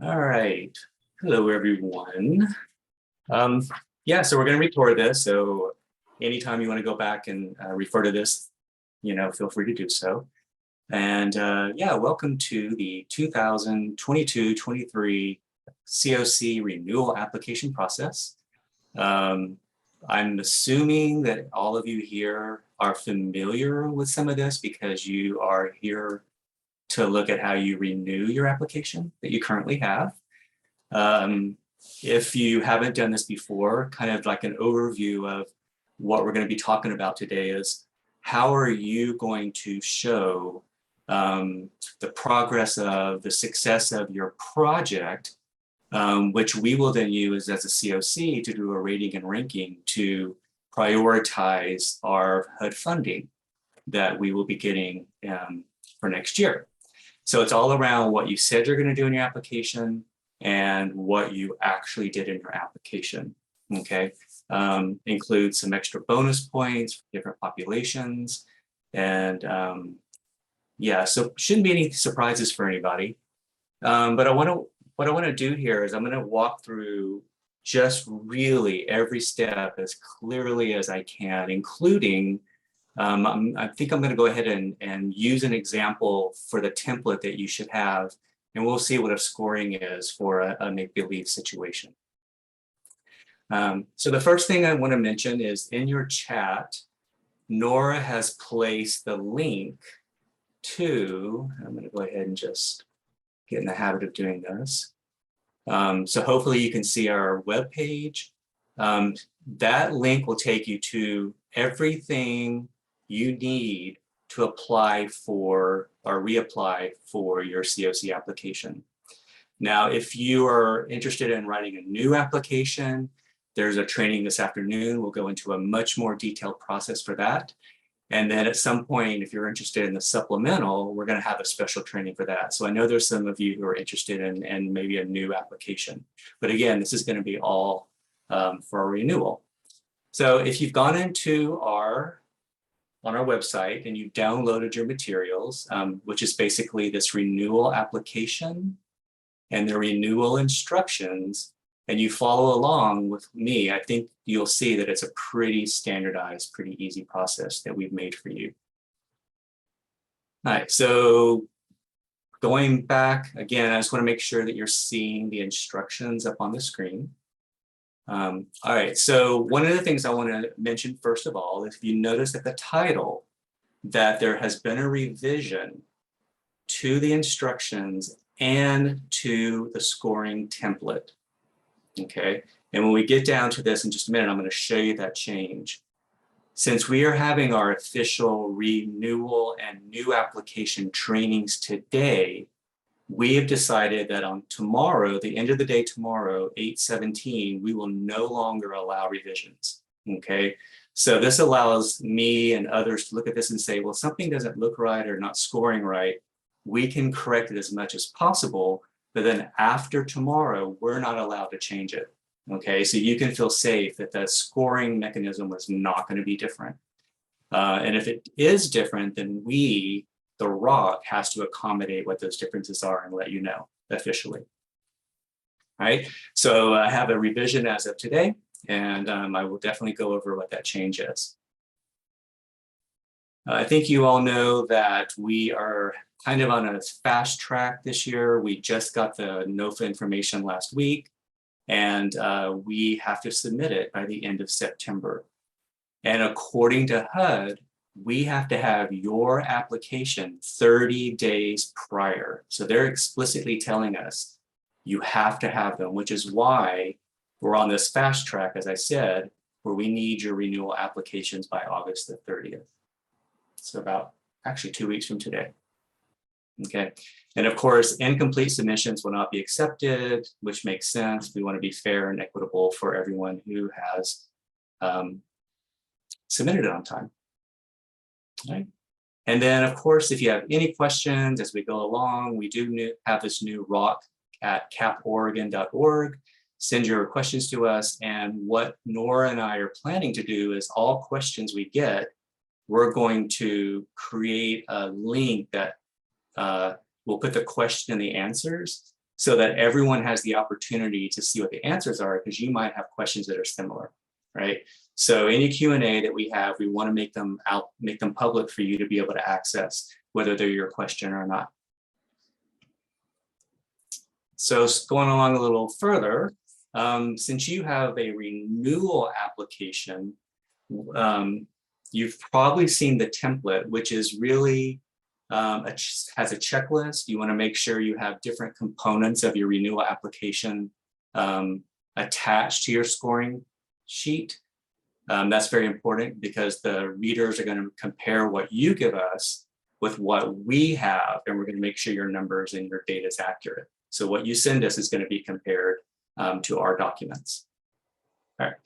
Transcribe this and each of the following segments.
All right. Hello, everyone. Um, yeah, so we're going to record this. So anytime you want to go back and refer to this, feel free to do so. And yeah, welcome to the 2022-23 CoC renewal application process. Um, I'm assuming that all of you here are familiar with some of this because you are here to look at how you renew your application that you currently have. Um, if you haven't done this before, kind of like an overview of what we're going to be talking about today is how are you going to show the progress of the success of your project, which we will then use as a CoC to do a rating and ranking to prioritize our HUD funding that we will be getting for next year. So it's all around what you said you're going to do in your application and what you actually did in your application, okay? Includes some extra bonus points for different populations. And yeah, so shouldn't be any surprises for anybody. But what I want to do here is I'm going to walk through just really every step as clearly as I can, including I think I'm going to go ahead and use an example for the template that you should have, and we'll see what a scoring is for a make-believe situation. So the first thing I want to mention is in your chat, Nora has placed the link to, I'm going to go ahead and just get in the habit of doing this. So hopefully you can see our webpage. That link will take you to everything you need to apply for or reapply for your CoC application. Now, if you are interested in writing a new application, there's a training this afternoon. We'll go into a much more detailed process for that. And then at some point, if you're interested in the supplemental, we're going to have a special training for that. So I know there's some of you who are interested in maybe a new application. But again, this is going to be all for a renewal. So if you've gone into on our website and you downloaded your materials, which is basically this renewal application and the renewal instructions, and you follow along with me, I think you'll see that it's a pretty standardized, pretty easy process that we've made for you. All right, so going back again, I just want to make sure that you're seeing the instructions up on the screen. All right, so one of the things I want to mention first of all, if you notice at the title that there has been a revision to the instructions and to the scoring template, okay? And when we get down to this in just a minute, I'm going to show you that change. Since we are having our official renewal and new application trainings today, we have decided that on tomorrow, the end of the day tomorrow, 8/17, we will no longer allow revisions, okay? So this allows me and others to look at this and say, well, something doesn't look right or not scoring right. We can correct it as much as possible, but then after tomorrow, we're not allowed to change it, okay? So you can feel safe that that scoring mechanism was not going to be different. And if it is different, then the ROCC has to accommodate what those differences are and let you know officially. All right, so I have a revision as of today, and I will definitely go over what that change is. I think you all know that we are kind of on a fast track this year. We just got the NOFA information last week, and we have to submit it by the end of September. And according to HUD, we have to have your application 30 days prior. So they're explicitly telling us you have to have them, which is why we're on this fast track, as I said, where we need your renewal applications by August the 30th. So about actually 2 weeks from today. Okay. And of course, incomplete submissions will not be accepted, which makes sense. We want to be fair and equitable for everyone who has submitted it on time. Right. And then, of course, if you have any questions as we go along, we do have this new ROCC at caporegon.org. Send your questions to us. And what Nora and I are planning to do is all questions we get, we're going to create a link that will put the question and the answers so that everyone has the opportunity to see what the answers are, because you might have questions that are similar, right? So any Q&A that we have, we want to make them public for you to be able to access, whether they're your question or not. So going along a little further, since you have a renewal application, you've probably seen the template, which is really has a checklist. You want to make sure you have different components of your renewal application attached to your scoring sheet. That's very important because the readers are going to compare what you give us with what we have, and we're going to make sure your numbers and your data is accurate. So what you send us is going to be compared to our documents. All right.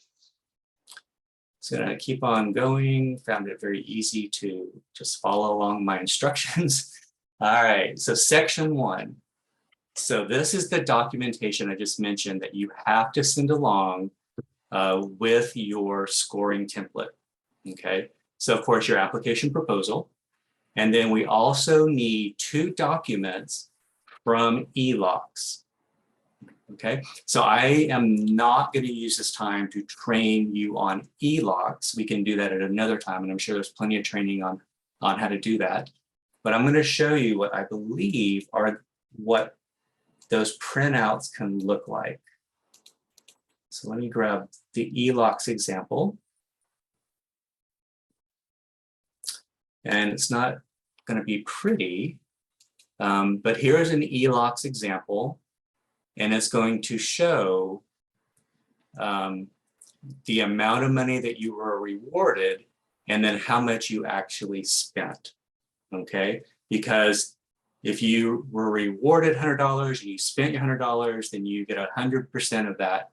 So I'm going to keep on going. Found it very easy to just follow along my instructions. All right, so section 1. So this is the documentation I just mentioned that you have to send along with your scoring template. Okay, so of course your application proposal. And then we also need 2 documents from ELOCs. Okay, so I am not going to use this time to train you on ELOCs. We can do that at another time, and I'm sure there's plenty of training on how to do that. But I'm going to show you what I believe are what those printouts can look like. So let me grab the ELOCs example. And it's not going to be pretty, but here's an ELOCs example. And it's going to show the amount of money that you were rewarded and then how much you actually spent, okay? Because if you were rewarded $100 and you spent your $100, then you get 100% of that,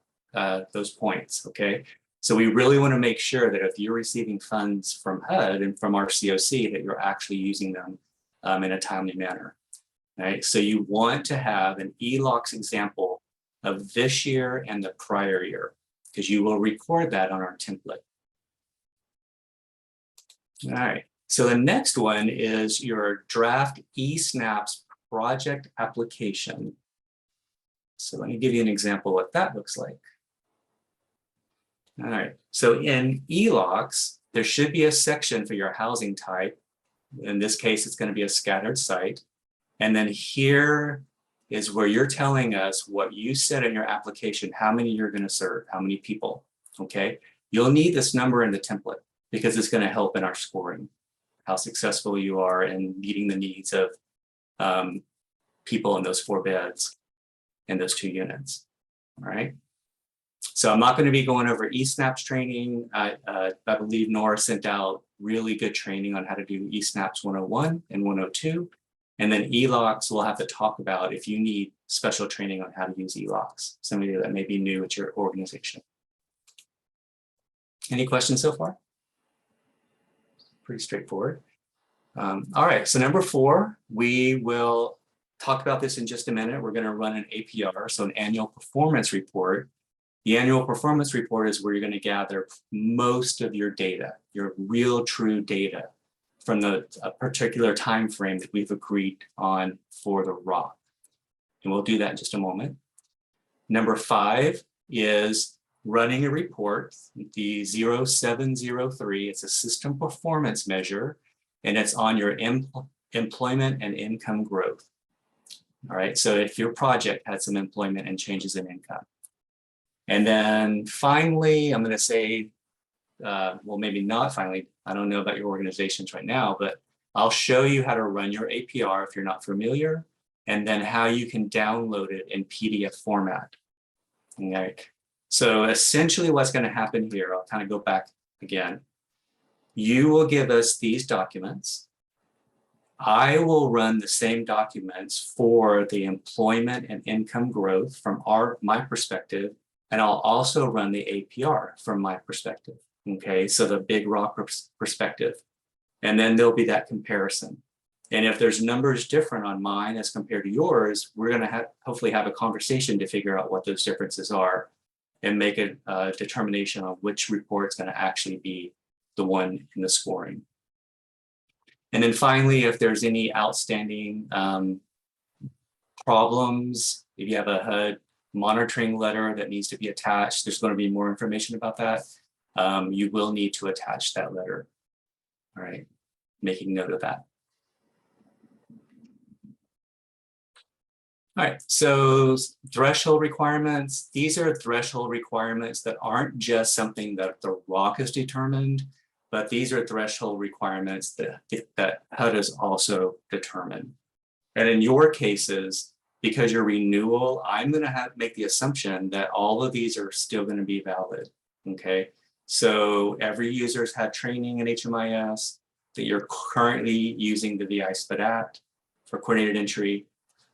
those points, okay? So we really want to make sure that if you're receiving funds from HUD and from our CoC, that you're actually using them in a timely manner. Right, so you want to have an ELOCs example of this year and the prior year, because you will record that on our template. All right, so the next one is your draft eSnaps project application. So let me give you an example of what that looks like. All right, so in ELOCs, there should be a section for your housing type. In this case, it's going to be a scattered site. And then here is where you're telling us what you said in your application, how many you're going to serve, how many people, okay? You'll need this number in the template because it's going to help in our scoring, how successful you are in meeting the needs of people in those 4 beds and those 2 units, all right? So I'm not going to be going over eSnaps training. I believe Nora sent out really good training on how to do eSnaps 101 and 102. And then ELOCs we'll have to talk about if you need special training on how to use ELOCs, somebody that may be new at your organization. Any questions so far? Pretty straightforward. All right, so number 4, we will talk about this in just a minute. We're going to run an APR, so an annual performance report. The annual performance report is where you're going to gather most of your data, your real true data, from a particular time frame that we've agreed on for the ROCC. And we'll do that in just a moment. Number 5 is running a report, the 0703. It's a system performance measure, and it's on your employment and income growth. All right, so if your project had some employment and changes in income. And then finally, I'm going to say, well, maybe not finally, I don't know about your organizations right now, but I'll show you how to run your APR if you're not familiar, and then how you can download it in PDF format. Okay. So essentially what's going to happen here, I'll kind of go back again. You will give us these documents. I will run the same documents for the employment and income growth from my perspective, and I'll also run the APR from my perspective. Okay, so the big ROCC perspective. And then there'll be that comparison. And if there's numbers different on mine as compared to yours, we're going to hopefully have a conversation to figure out what those differences are and make a determination on which report is going to actually be the one in the scoring. And then finally, if there's any outstanding problems If you have a HUD monitoring letter that needs to be attached, there's going to be more information about that. You will need to attach that letter. All right, making note of that. All right, so threshold requirements. These are threshold requirements that aren't just something that the ROCC has determined, but these are threshold requirements that HUD has also determined. And in your cases, because you're renewal, I'm going to make the assumption that all of these are still going to be valid. Okay, so every user's had training in HMIS, that you're currently using the VI-SPDAT for coordinated entry.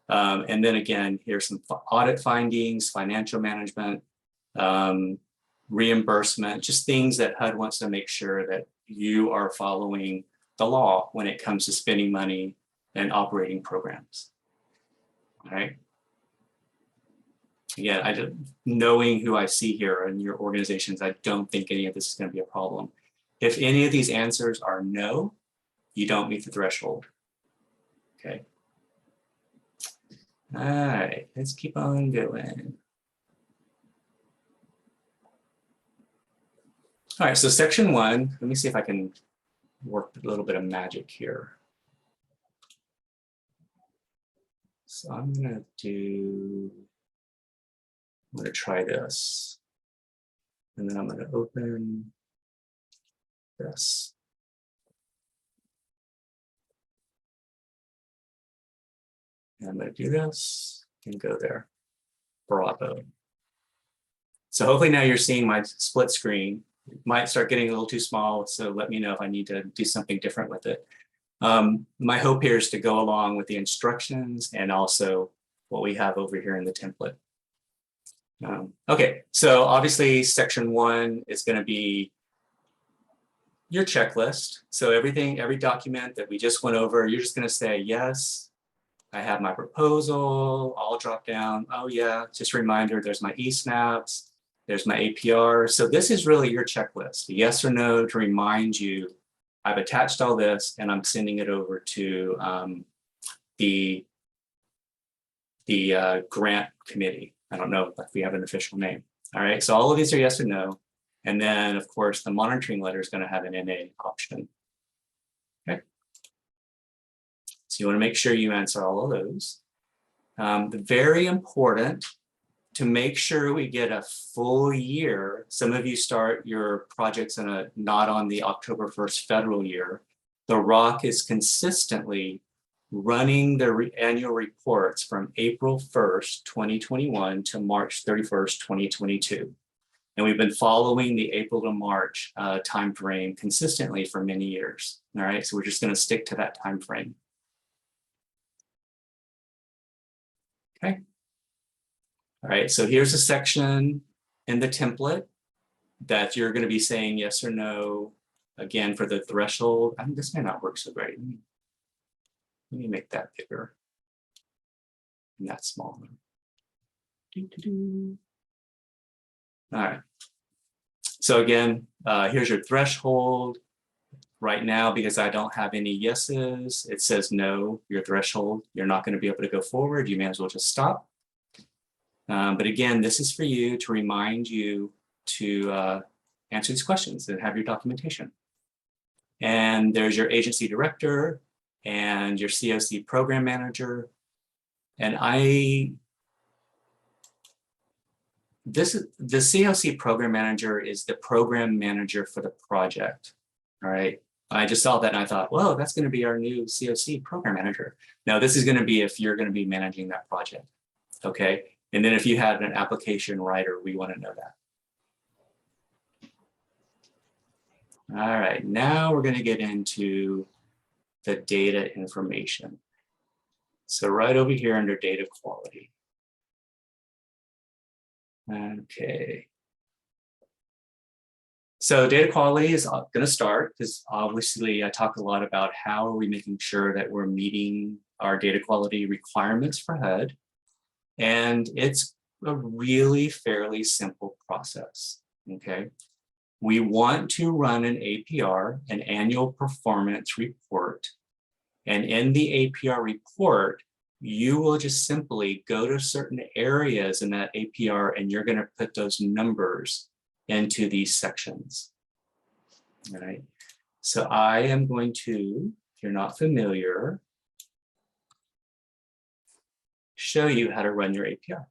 And then again, here's some audit findings, financial management, reimbursement, just things that HUD wants to make sure that you are following the law when it comes to spending money and operating programs. All right. Again, knowing who I see here in your organizations, I don't think any of this is going to be a problem. If any of these answers are no, you don't meet the threshold. Okay. All right, let's keep on going. All right, so section 1, let me see if I can work a little bit of magic here. So I'm going to try this. And then I'm going to open this. And I'm going to do this and go there. Bravo. So hopefully now you're seeing my split screen. It might start getting a little too small, so let me know if I need to do something different with it. My hope here is to go along with the instructions and also what we have over here in the template. Okay, so obviously section 1 is going to be your checklist. So every document that we just went over, you're just going to say, yes, I have my proposal, I'll drop down. Oh yeah, just a reminder, there's my eSnaps, there's my APR. So this is really your checklist, yes or no, to remind you, I've attached all this and I'm sending it over to the grant committee. I don't know if we have an official name. All right, so all of these are yes or no. And then of course, the monitoring letter is gonna have an NA option. Okay. So you want to make sure you answer all of those. Very important to make sure we get a full year. Some of you start your projects in not on the October 1st federal year. The ROCC is consistently running the annual reports from April 1st, 2021 to March 31st, 2022. And we've been following the April to March timeframe consistently for many years. All right, so we're just going to stick to that timeframe. Okay. All right, so here's a section in the template that you're going to be saying yes or no. Again, for the threshold, this may not work so great. Let me make that bigger and that smaller. All right. So again, here's your threshold. Right now, because I don't have any yeses, it says no, your threshold. You're not going to be able to go forward. You may as well just stop. But again, this is for you to remind you to answer these questions and have your documentation. And there's your agency director and your CoC program manager. And the CoC program manager is the program manager for the project. All right. I just saw that and I thought, well, that's going to be our new CoC program manager. Now, this is going to be if you're going to be managing that project. Okay. And then if you had an application writer, we want to know that. All right. Now we're going to get into the data information. So right over here under data quality. Okay. So data quality is going to start because obviously I talk a lot about how are we making sure that we're meeting our data quality requirements for HUD. And it's a really fairly simple process, okay? We want to run an APR, an annual performance report. And in the APR report, you will just simply go to certain areas in that APR and you're going to put those numbers into these sections. All right. So I am going to, if you're not familiar, show you how to run your APR.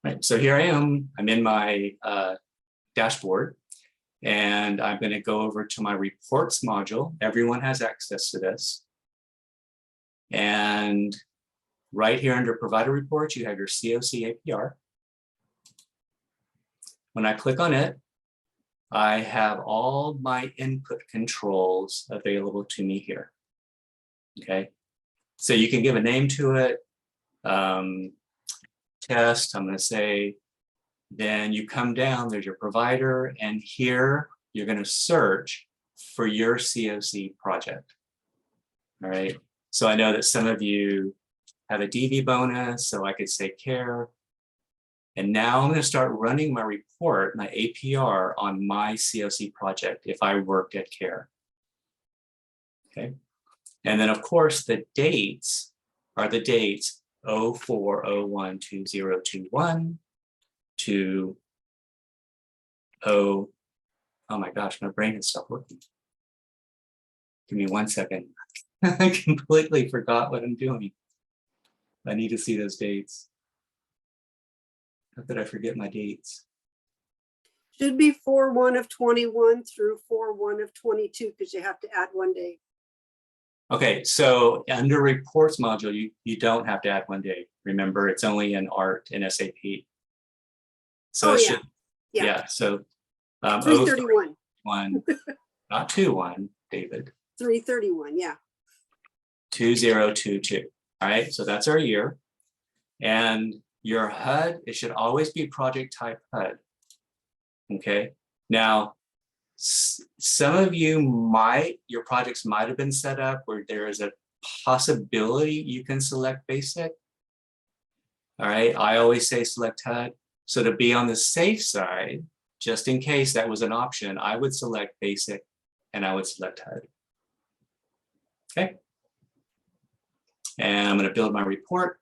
Right. So here I am. I'm in my dashboard, and I'm going to go over to my reports module. Everyone has access to this. And right here under provider reports, you have your CoC APR. When I click on it, I have all my input controls available to me here. Okay, so you can give a name to it. Test, I'm going to say, then you come down, there's your provider, and here you're going to search for your CoC project. All right, so I know that some of you have a DV bonus, so I could say care. And now I'm going to start running my report, my APR on my CoC project if I worked at care. Okay, and then of course the dates are the dates 04/01/2021 to oh my gosh, my brain has stopped working. Give me 1 second. I completely forgot what I'm doing. I need to see those dates. How could I forget my dates? Should be 4/1/21 through 4/1/22 because you have to add 1 day. Okay, so under reports module, you don't have to add 1 day. Remember, it's only in ART and SAP. So it should, yeah. So 3/31. Not 2/1, David. 3/31, yeah. 2022. All right, so that's our year. And your HUD, it should always be project type HUD. Okay, now some of you your projects might have been set up where there is a possibility you can select basic. All right, I always say select HUD. So to be on the safe side, just in case that was an option, I would select basic and I would select HUD. Okay. And I'm going to build my report.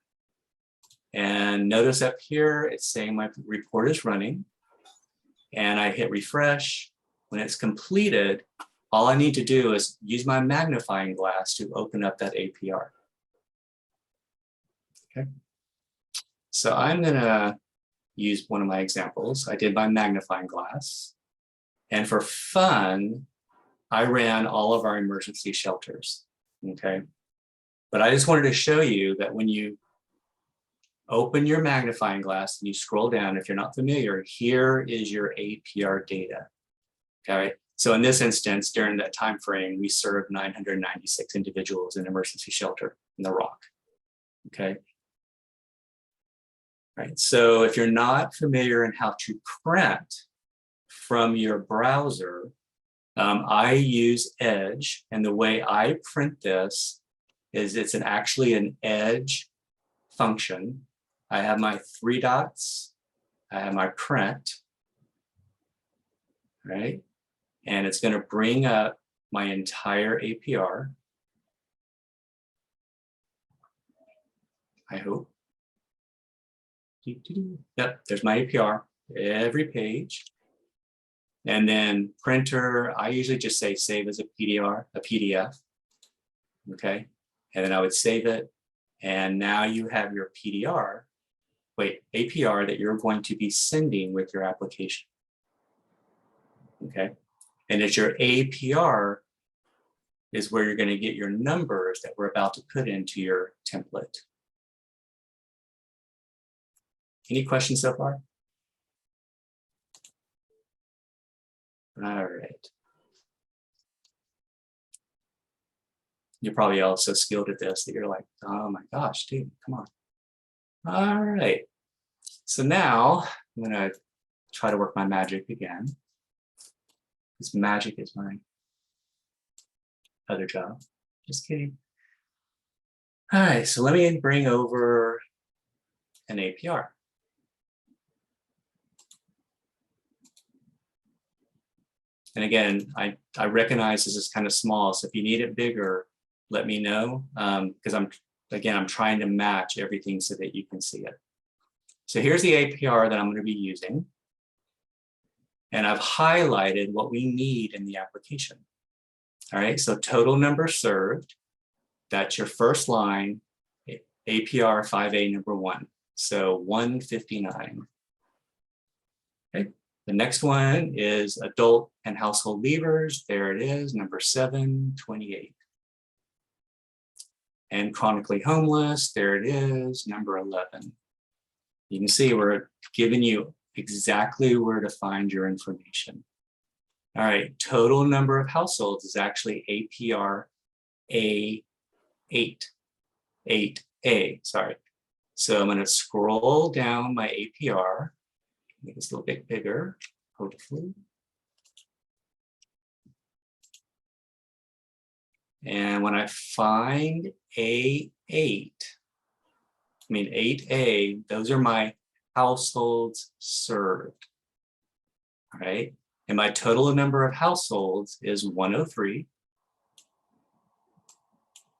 And notice up here, it's saying my report is running. And I hit refresh. When it's completed, all I need to do is use my magnifying glass to open up that APR. Okay. So I'm going to use one of my examples. I did my magnifying glass. And for fun, I ran all of our emergency shelters. Okay. But I just wanted to show you that when you open your magnifying glass and you scroll down, if you're not familiar, here is your APR data. Okay. So in this instance, during that time frame, we served 996 individuals in emergency shelter in the ROCC. Okay. Right. So if you're not familiar in how to print from your browser, I use Edge, and the way I print this is it's actually an Edge function. I have my 3 dots, I have my print, right? And it's going to bring up my entire APR. I hope. Yep, there's my APR, every page. And then printer, I usually just say save as a PDF. Okay, and then I would save it. And now you have your APR that you're going to be sending with your application. Okay, and it's your APR is where you're going to get your numbers that we're about to put into your template. Any questions so far? All right. You're probably all so skilled at this that you're like, oh my gosh, dude, come on. All right. So now I'm going to try to work my magic again. Because magic is my other job. Just kidding. All right, so let me bring over an APR. And again, I recognize this is kind of small, so if you need it bigger, let me know, because I'm Again, I'm trying to match everything so that you can see it. So here's the APR that I'm going to be using. And I've highlighted what we need in the application. All right, so total number served, that's your first line, APR 5A number 1. So 159. Okay, the next one is adult and household leavers. There it is, number 728. And chronically homeless, there it is, number 11. You can see we're giving you exactly where to find your information. All right, total number of households is actually APR A8, 8A, sorry. So I'm going to scroll down my APR, make this a little bit bigger, hopefully. And when I find A8, 8A, those are my households served. All right. And my total number of households is 103.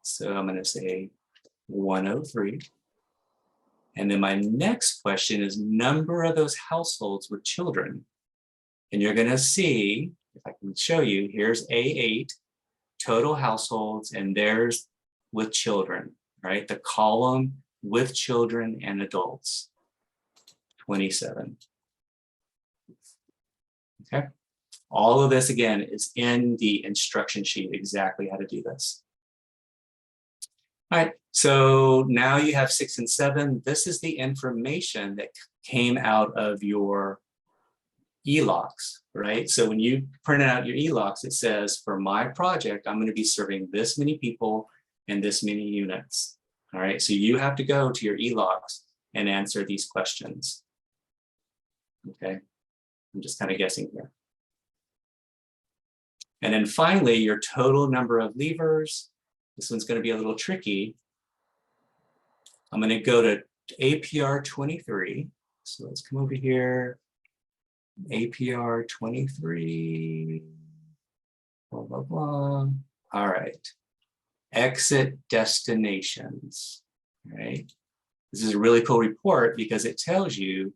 So I'm going to say 103. And then my next question is number of those households with children. And you're going to see, if I can show you, here's A8, total households, and there's with children, right? The column with children and adults, 27. Okay. All of this, again, is in the instruction sheet, exactly how to do this. All right, so now you have 6 and 7. This is the information that came out of your ELOCs, right? So when you print out your ELOCs, it says, for my project, I'm going to be serving this many people and this many units. All right, so you have to go to your ELOCs and answer these questions. Okay, I'm just kind of guessing here. And then finally, your total number of leavers. This one's going to be a little tricky. I'm going to go to APR 23. So let's come over here. APR 23. Blah, blah, blah. All right. Exit destinations. All right. This is a really cool report because it tells you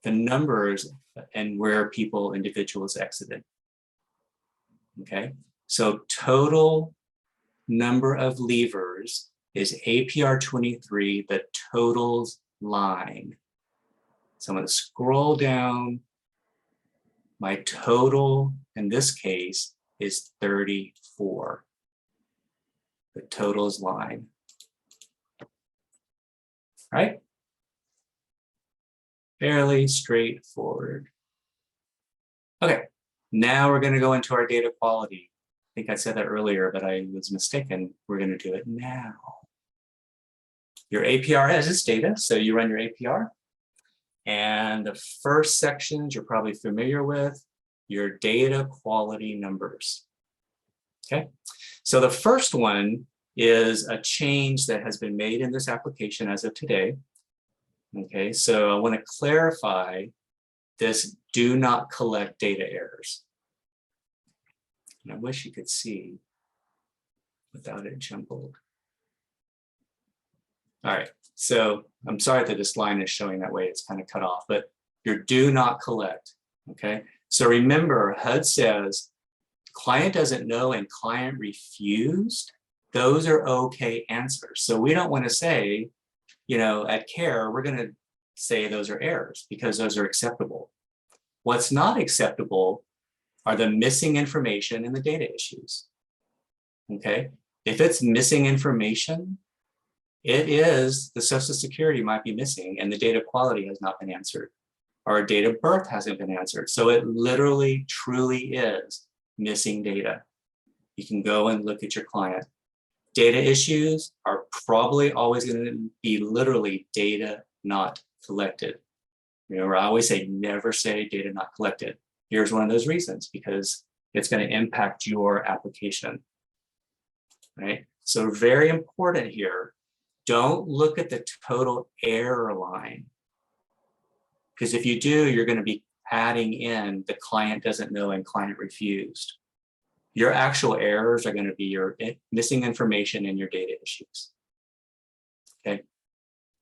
the numbers and where individuals exited. Okay. So total number of leavers is APR 23, the totals line. So I'm going to scroll down. My total in this case is 34. The totals line. All right. Fairly straightforward. Okay. Now we're going to go into our data quality. I think I said that earlier, but I was mistaken. We're going to do it now. Your APR has its data, so you run your APR. And the first sections you're probably familiar with, your data quality numbers. Okay, so the first one is a change that has been made in this application as of today. Okay, so I want to clarify this do not collect data errors. And I wish you could see without it jumbled. All right, so I'm sorry that this line is showing that way. It's kind of cut off, but your do not collect, okay? So remember, HUD says client doesn't know and client refused. Those are okay answers. So we don't want to say, at CARE, we're going to say those are errors because those are acceptable. What's not acceptable are the missing information and the data issues, okay? If it's missing information, it is the Social Security might be missing and the data quality has not been answered, or date of birth hasn't been answered. So it literally, truly is missing data. You can go and look at your client. Data issues are probably always going to be literally data not collected. I always say, never say data not collected. Here's one of those reasons, because it's going to impact your application, right? So very important here, don't look at the total error line, because if you do, you're going to be adding in the client doesn't know and client refused. Your actual errors are going to be your missing information and your data issues. Okay.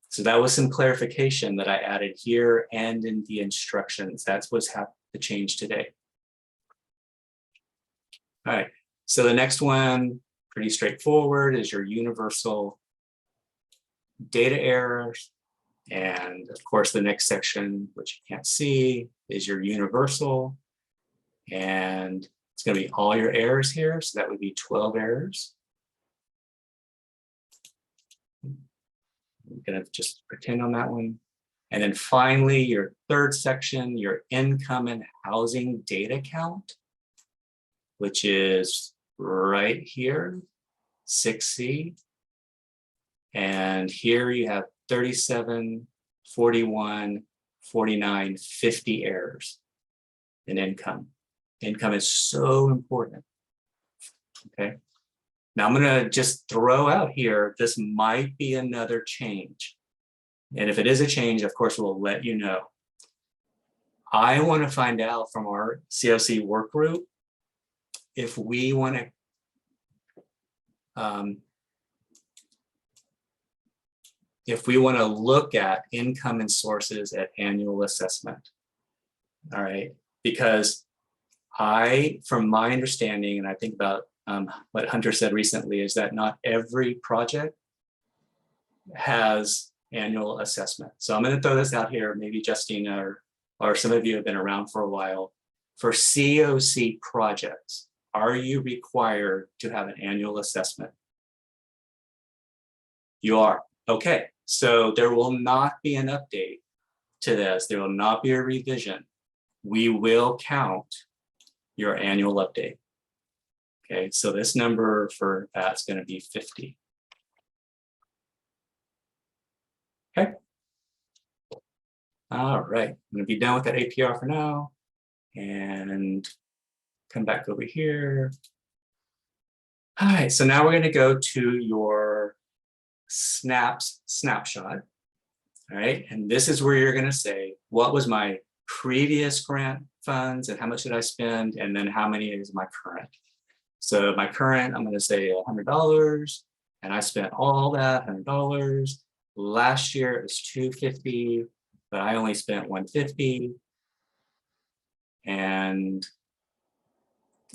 So that was some clarification that I added here and in the instructions. That's what's the change today. All right. So the next one, pretty straightforward, is your universal data errors. And of course, the next section, which you can't see, is your universal. And it's going to be all your errors here. So that would be 12 errors. I'm going to just pretend on that one. And then finally, your third section, your income and housing data count, which is right here, 6C. And here you have 37, 41, 49, 50 errors in income. Income is so important. Okay. Now I'm going to just throw out here, this might be another change. And if it is a change, of course, we'll let you know. I want to find out from our CoC work group if we want to look at income and sources at annual assessment. All right, because from my understanding, and I think about what Hunter said recently, is that not every project has annual assessment. So I'm going to throw this out here. Maybe Justina or some of you have been around for a while. For CoC projects, are you required to have an annual assessment? You are. Okay. So there will not be an update to this. There will not be a revision. We will count your annual update. Okay, so this number for that's going to be 50. Okay. All right, I'm going to be done with that APR for now and come back over here. All right, so now we're going to go to your snapshot. All right, and this is where you're going to say, what was my previous grant funds and how much did I spend? And then how many is my current? So my current, I'm going to say $100, and I spent all that $100. Last year it was $250, but I only spent $150. And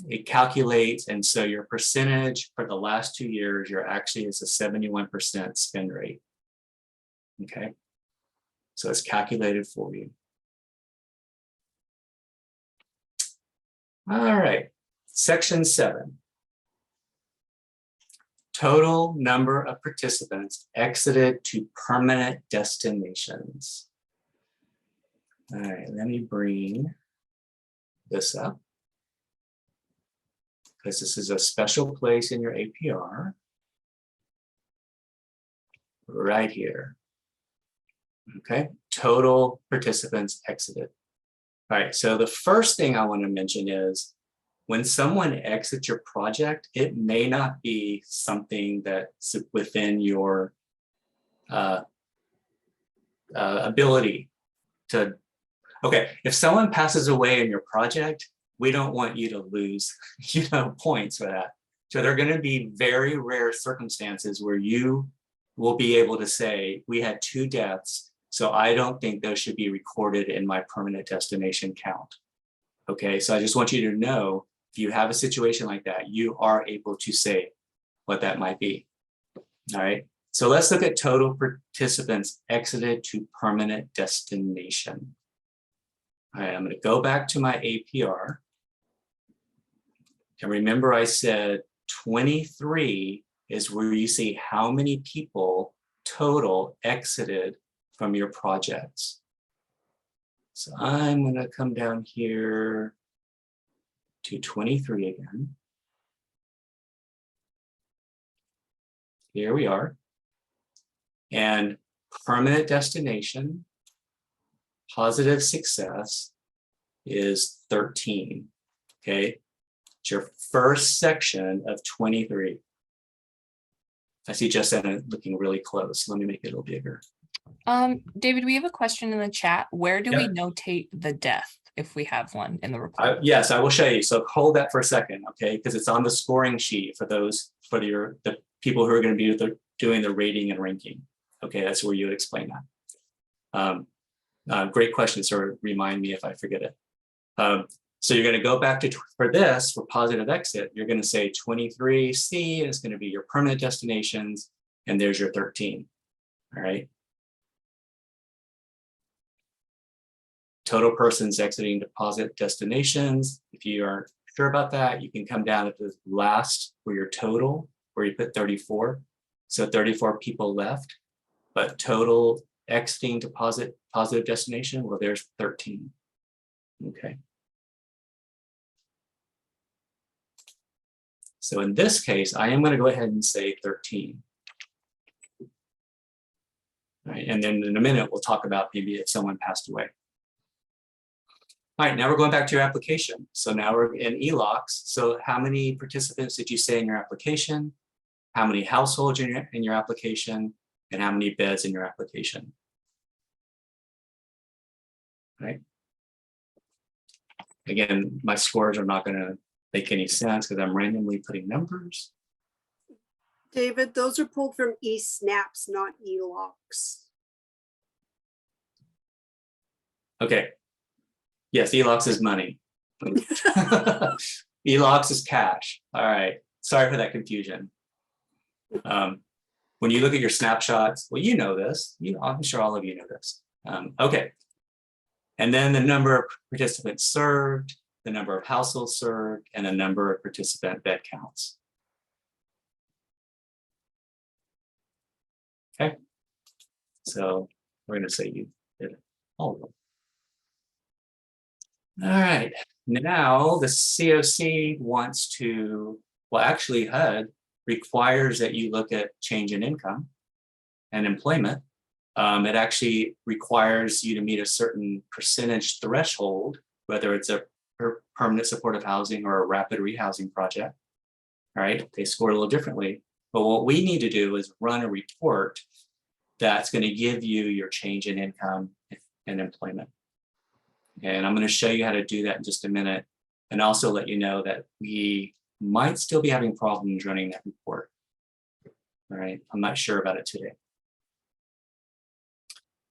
it calculates, and so your percentage for the last 2 years, you're actually is a 71% spend rate. Okay, so it's calculated for you. All right, section 7. Total number of participants exited to permanent destinations. All right, let me bring this up, because this is a special place in your APR. Right here. Okay, total participants exited. All right, so the first thing I want to mention is when someone exits your project, it may not be something that's within your ability to, okay, if someone passes away in your project, we don't want you to lose, points for that. So there are going to be very rare circumstances where you will be able to say, we had 2 deaths, so I don't think those should be recorded in my permanent destination count. Okay, so I just want you to know, if you have a situation like that, you are able to say what that might be. All right, so let's look at total participants exited to permanent destination. All right, I'm going to go back to my APR. And remember I said 23 is where you see how many people total exited from your projects. So I'm going to come down here to 23 again. Here we are. And permanent destination, positive success is 13. Okay, it's your first section of 23. I see Jessica looking really close. Let me make it a little bigger. David, we have a question in the chat. Where do we Yep. notate the death if we have one in the report? Yes, I will show you. So hold that for a second, okay? Because it's on the scoring sheet for the people who are going to be doing the rating and ranking. Okay, that's where you would explain that. Great question, so remind me if I forget it. So you're going to go back to, for this, for positive exit, you're going to say 23C is going to be your permanent destinations, and there's your 13, all right? Total persons exiting deposit destinations. If you aren't sure about that, you can come down at the last for your total, where you put 34. So 34 people left, but total exiting deposit positive destination, well, there's 13, okay? So in this case, I am going to go ahead and say 13. All right, and then in a minute, we'll talk about maybe if someone passed away. All right, now we're going back to your application. So now we're in ELOCs. So how many participants did you say in your application? How many households in your application? And how many beds in your application? Right. Again, my scores are not going to make any sense because I'm randomly putting numbers. David, those are pulled from eSnaps, not ELOCs. Okay. Yes, ELOCs is money. ELOCs is cash. All right. Sorry for that confusion. When you look at your snapshots, well, you know this. I'm sure all of you know this. Okay. And then the number of participants served, the number of households served, and the number of participant bed counts. Okay. So we're going to say you did all of them. All right. Now the CoC wants to, well, actually HUD requires that you look at change in income and employment. It actually requires you to meet a certain percentage threshold, whether it's a permanent supportive housing or a rapid rehousing project. All right, they score a little differently. But what we need to do is run a report that's going to give you your change in income and employment. And I'm going to show you how to do that in just a minute, and also let you know that we might still be having problems running that report. All right, I'm not sure about it today.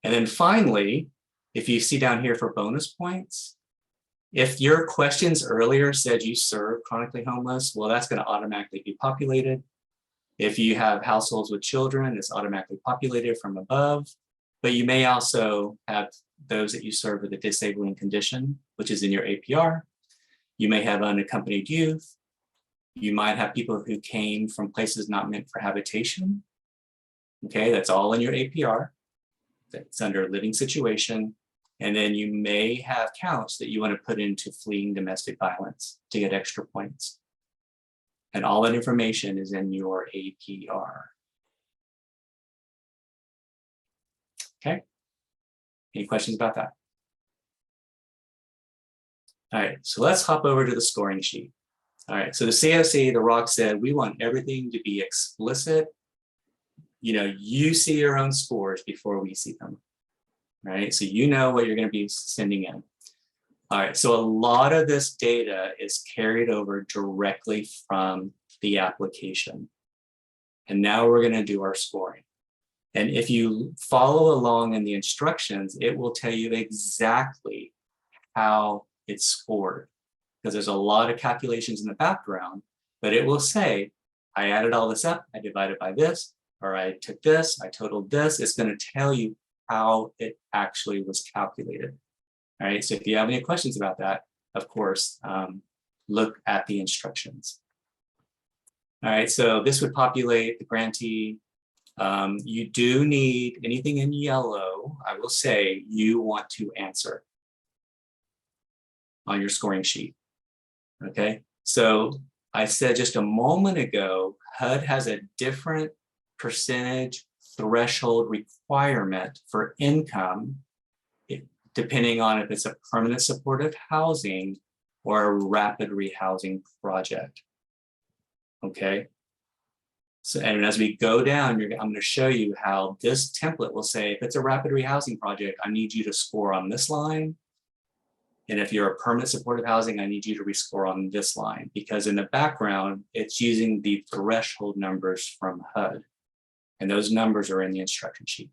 And then finally, if you see down here for bonus points, if your questions earlier said you serve chronically homeless, well, that's going to automatically be populated. If you have households with children, it's automatically populated from above. But you may also have those that you serve with a disabling condition, which is in your APR. You may have unaccompanied youth. You might have people who came from places not meant for habitation. Okay, that's all in your APR. That's under living situation. And then you may have counts that you want to put into fleeing domestic violence to get extra points. And all that information is in your APR. Okay. Any questions about that? All right, so let's hop over to the scoring sheet. All right, so the CoC, the ROCC said, we want everything to be explicit. You know, you see your own scores before we see them. All right, so you know what you're going to be sending in. All right, so a lot of this data is carried over directly from the application. And now we're going to do our scoring. And if you follow along in the instructions, it will tell you exactly how it's scored, because there's a lot of calculations in the background, but it will say, I added all this up, I divided by this, or I took this, I totaled this. It's going to tell you how it actually was calculated. All right, so if you have any questions about that, of course, look at the instructions. All right, so this would populate the grantee. You do need anything in yellow, I will say, you want to answer on your scoring sheet. Okay, so I said just a moment ago, HUD has a different percentage threshold requirement for income, depending on if it's a permanent supportive housing or a rapid rehousing project. Okay. So, and as we go down, I'm going to show you how this template will say, if it's a rapid rehousing project, I need you to score on this line. And if you're a permanent supportive housing, I need you to rescore on this line, because in the background, it's using the threshold numbers from HUD. And those numbers are in the instruction sheet.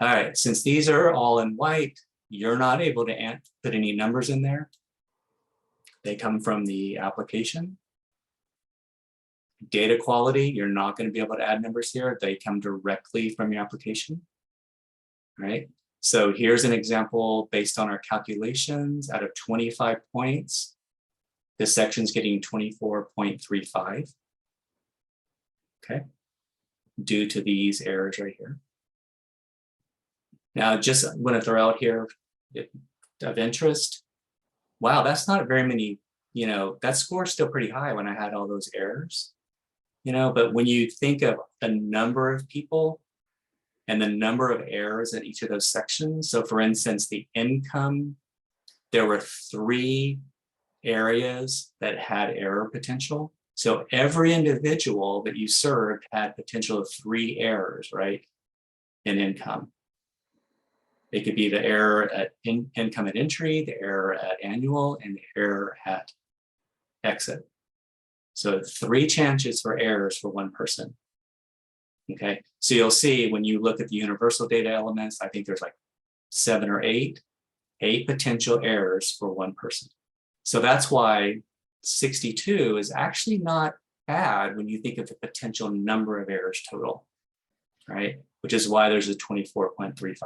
All right, since these are all in white, you're not able to put any numbers in there. They come from the application. Data quality, you're not going to be able to add numbers here. They come directly from your application. All right, so here's an example based on our calculations. Out of 25 points, this section's getting 24.35. Okay, due to these errors right here. Now, just want to throw out here of interest. Wow, that's not very many, you know, that score is still pretty high when I had all those errors, you know, but when you think of the number of people and the number of errors in each of those sections. So for instance, the income, there were 3 areas that had error potential. So every individual that you served had potential of 3 errors, right, in income. It could be the error at income at entry, the error at annual, and the error at exit. So 3 chances for errors for 1 person. Okay, so you'll see when you look at the universal data elements, I think there's like 7 or 8 potential errors for 1 person. So that's why 62 is actually not bad when you think of the potential number of errors total, right? Which is why there's a 24.35.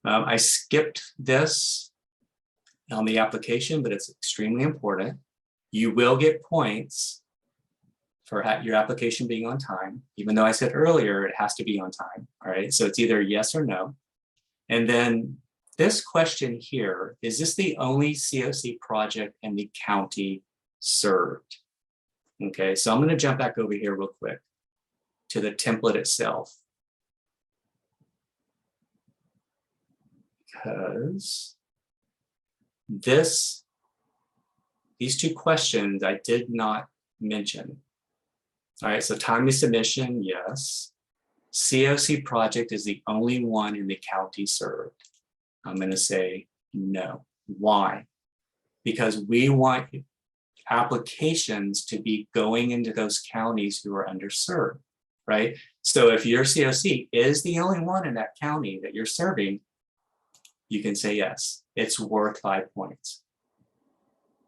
I skipped this on the application, but it's extremely important. You will get points for your application being on time, even though I said earlier it has to be on time. All right, so it's either yes or no. And then this question here, is this the only CoC project in the county served? Okay, so I'm going to jump back over here real quick to the template itself. Because these 2 questions I did not mention. All right, so time to submission, yes. CoC project is the only one in the county served. I'm going to say no. Why? Because we want applications to be going into those counties who are underserved, right? So if your CoC is the only one in that county that you're serving, you can say yes, it's worth 5 points.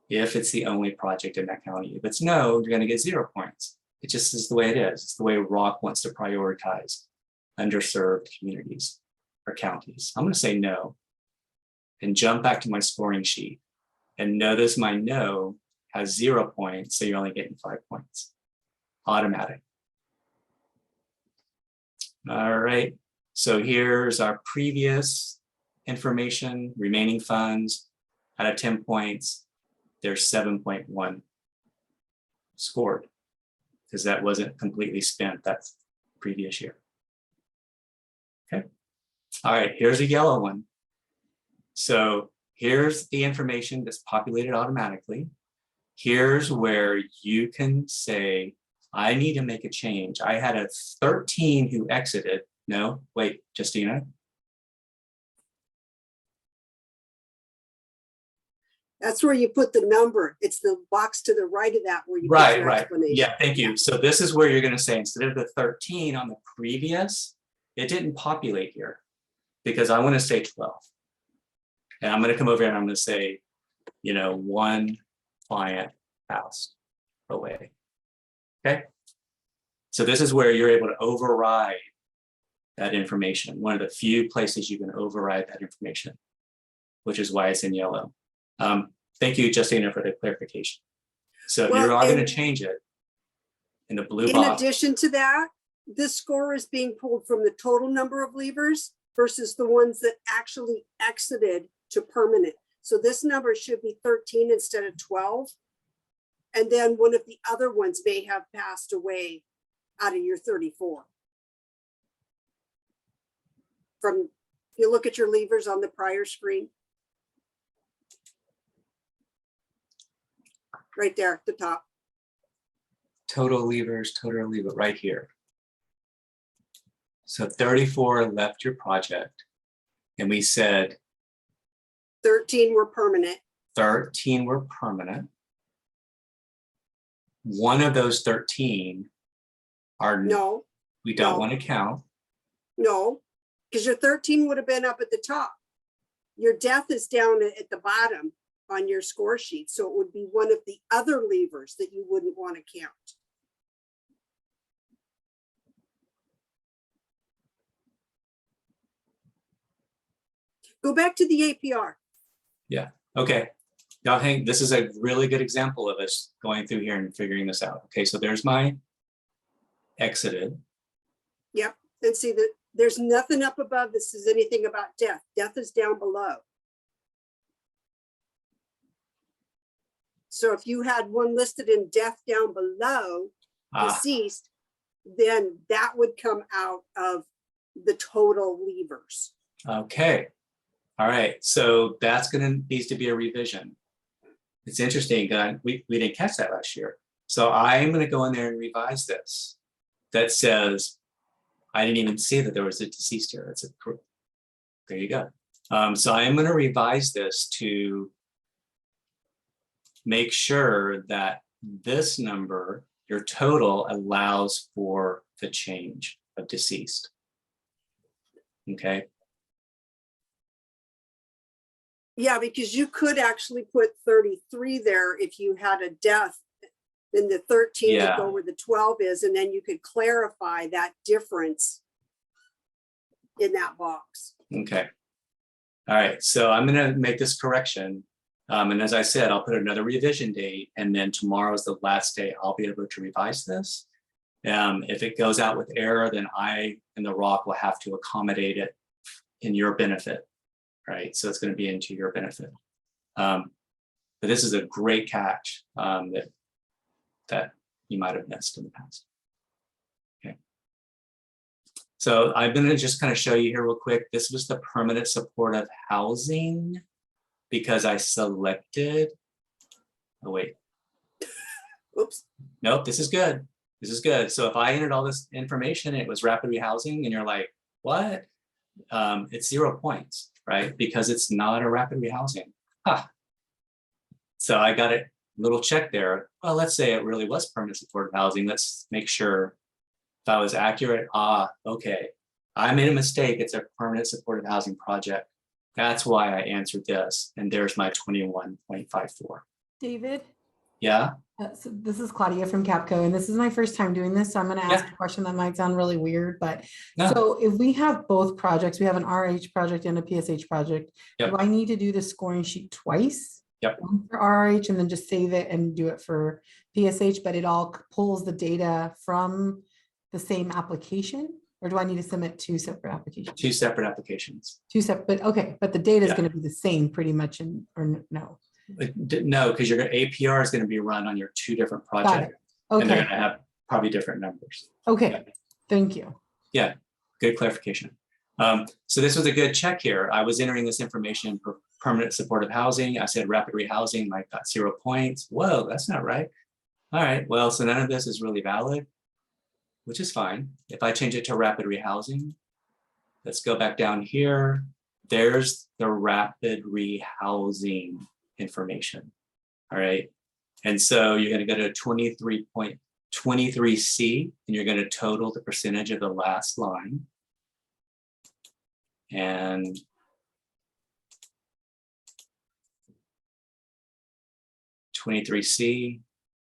If it's the only project in that county. If it's no, you're going to get 0 points. It just is the way it is. It's the way ROCC wants to prioritize underserved communities or counties. I'm going to say no and jump back to my scoring sheet. And notice my no has 0 points, so you're only getting 5 points. Automatic. All right, so here's our previous information, remaining funds. Out of 10 points, there's 7.1 scored because that wasn't completely spent. That's previous year. Okay. All right, here's a yellow one. So here's the information that's populated automatically. Here's where you can say, I need to make a change. I had a 13 who exited. No, wait, Justina. That's where you put the number. It's the box to the right of that where you put your Right. explanation. Yeah, thank you. So this is where you're going to say, instead of the 13 on the previous, it didn't populate here because I want to say 12. And I'm going to come over here and I'm going to say, you know, 1 client passed away. Okay. So this is where you're able to override that information. One of the few places you can override that information, which is why it's in yellow. Thank you, Justina, for the clarification. So if you are going to change it in the blue box. In addition to that, this score is being pulled from the total number of leavers versus the ones that actually exited to permanent. So this number should be 13 instead of 12. And then one of the other ones may have passed away out of your 34. From, you look at your leavers on the prior screen. Right there at the top. Total leavers, right here. So 34 left your project. And we said 13 were permanent. 13 were permanent. one of those 13 are, No, we don't no. want to count. no, because your 13 would have been up at the top. Your death is down at the bottom on your score sheet. So it would be one of the other levers that you wouldn't want to count. Go back to the APR. Okay. Now, hang, this is a really good example of us going through here and figuring this out. Okay, so there's my exited. Yep. And see that there's nothing up above that says anything about death. Death is down below. So if you had one listed in death down below deceased, then that would come out of the total levers. Okay. All right. So that's going to needs to be a revision. It's interesting. We didn't catch that last year. So I'm going to go in there and revise this. That says, I didn't even see that there was a deceased here. That's a, there you go. So I'm going to revise this to make sure that this number, your total, allows for the change of deceased. Okay. Yeah, because you could actually put 33 there if you had a death. Then the 13 would go where the 12 is, and then you could clarify that difference in that box. Okay. All right. So I'm going to make this correction. And as I said, I'll put another revision date, and then tomorrow is the last day I'll be able to revise this. If it goes out with error, then I and the ROCC will have to accommodate it in your benefit, right? So it's going to be into your benefit. But this is a great catch that you might have missed in the past. Okay. So I'm going to just kind of show you here real quick. This was the permanent supportive housing because I selected, oh wait. Oops. Nope, this is good. This is good. So if I entered all this information, it was rapid rehousing, and you're like, what? It's 0 points, right? Because it's not a rapid rehousing. Huh. So I got a little check there. Well, let's say it really was permanent supportive housing. Let's make sure if I was accurate. Okay. I made a mistake. It's a permanent supportive housing project. That's why I answered this. And there's my 21.54. David? Yeah. So this is Claudia from Capco, and this is my first time doing this. So I'm going to ask a question that might sound really weird, but so if we have both projects, we have an RH project and a PSH project. Do I need to do the scoring sheet twice? One for RH and then just save it and do it for PSH, but it all pulls the data from the same application? Or do I need to submit two separate applications? Two separate applications. Two separate, but okay, but the data is going to be the same pretty much, or no? No, because your APR is going to be run on your two different projects. Okay. And they're going to have probably different numbers. Okay. Thank you. Yeah, good clarification. So this was a good check here. I was entering this information for permanent supportive housing. I said rapid rehousing, I got 0 points. Whoa, that's not right. All right, well, so none of this is really valid, which is fine. If I change it to rapid rehousing, let's go back down here. There's the rapid rehousing information. All right. And so you're going to go to 23.23C and you're going to total the percentage of the last line. And (23C).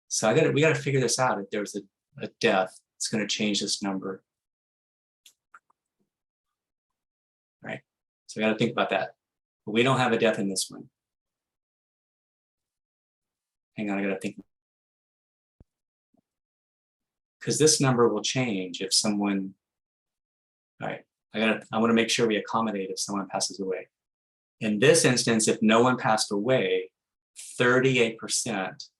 So we got to figure this out. If there's a death, it's going to change this number. All right. So we got to think about that. But we don't have a death in this one. Hang on, I got to think. Because this number will change if someone, all right, I want to make sure we accommodate if someone passes away. In this instance, if no one passed away, 38%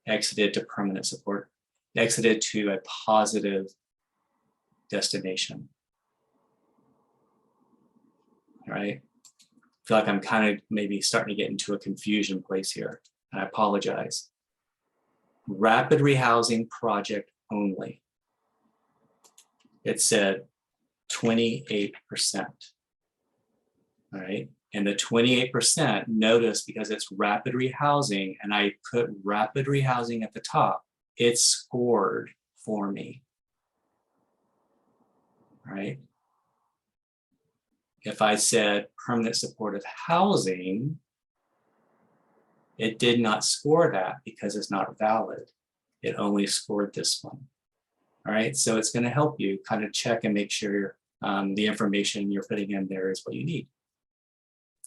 exited to permanent support, exited to a positive destination. All right. I feel like I'm kind of maybe starting to get into a confusion place here. And I apologize. Rapid rehousing project only. It said 28%. All right. And the 28%, notice because it's rapid rehousing and I put rapid rehousing at the top, it scored for me. Right? If I said permanent supportive housing, it did not score that because it's not valid. It only scored this one. All right, so it's going to help you kind of check and make sure the information you're putting in there is what you need.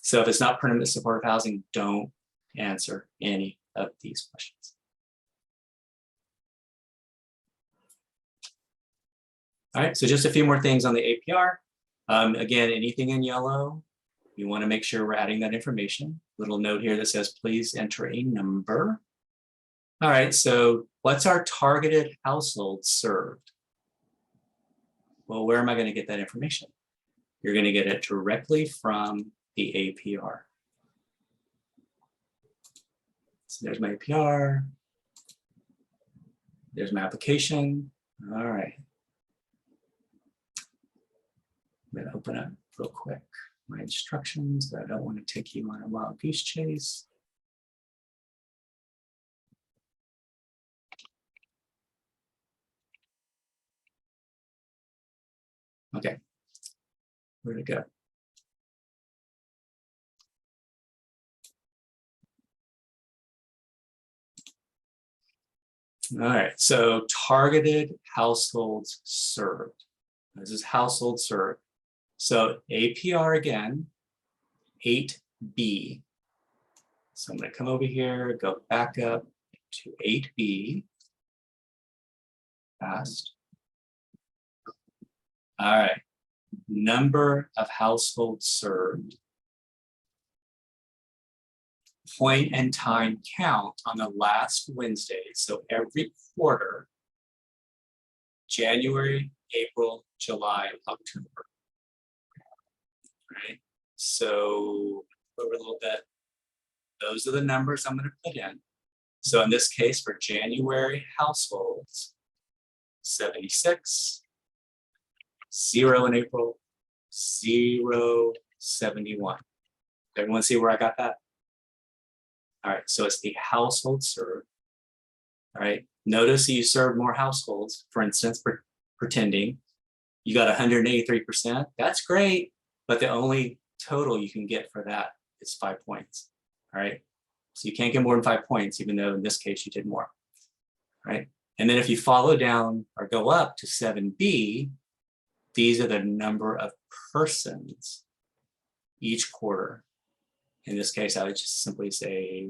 So if it's not permanent supportive housing, don't answer any of these questions. All right, so just a few more things on the APR. Again, anything in yellow, you want to make sure we're adding that information. Little note here that says, please enter a number. All right, so what's our targeted household served? Well, where am I going to get that information? You're going to get it directly from the APR. So there's my APR. There's my application. All right. I'm going to open up real quick my instructions, but I don't want to take you on a wild goose chase. Okay, where'd it go? All right, so targeted households served. This is household served. So APR again, 8B. So I'm going to come over here, go back up to 8B. Fast. All right, number of households served. Point and time count on the last Wednesday. So every quarter, January, April, July, October. Right, so over a little bit, those are the numbers I'm going to put in. So in this case, for January households, 76, 0 in April, 0, 71. Everyone see where I got that? All right, so it's the household served. All right, notice you serve more households. For instance, pretending you got 183%. That's great, but the only total you can get for that is 5 points. All right, so you can't get more than 5 points, even though in this case you did more. All right, and then if you follow down or go up to 7B, these are the number of persons each quarter. In this case, I would just simply say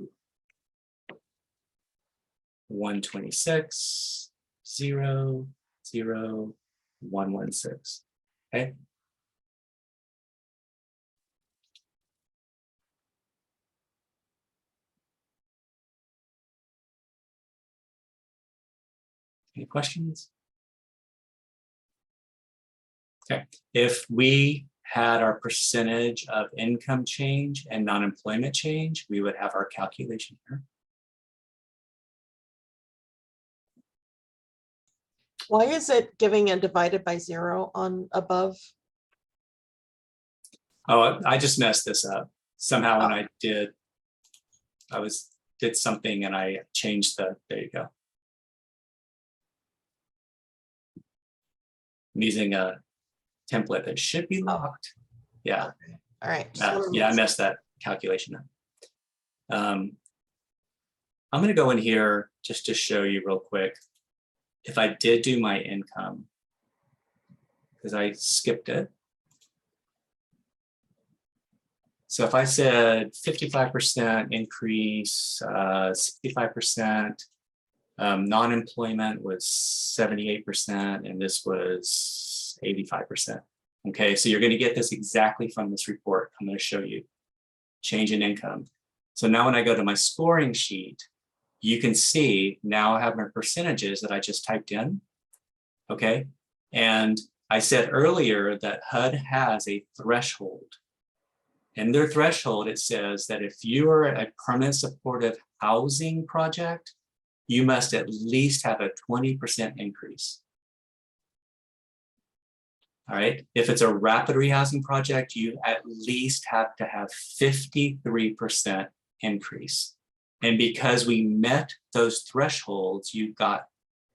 126, 0, 0, 116. Okay. Any questions? Okay. If we had our percentage of income change and non-employment change, we would have our calculation here. Why is it giving and divided by 0 on above? Oh, I just messed this up. Somehow when I did something and I changed there you go. I'm using a template that should be locked. Yeah. All right. Yeah, I messed that calculation up. I'm going to go in here just to show you real quick. If I did do my income, because I skipped it. So if I said 55% increase, 65%, non-employment was 78%, and this was 85%. Okay, so you're going to get this exactly from this report. I'm going to show you change in income. So now when I go to my scoring sheet, you can see now I have my percentages that I just typed in. Okay, and I said earlier that HUD has a threshold. In their threshold, it says that if you are a permanent supportive housing project, you must at least have a 20% increase. All right, if it's a rapid rehousing project, you at least have to have 53% increase. And because we met those thresholds, you got,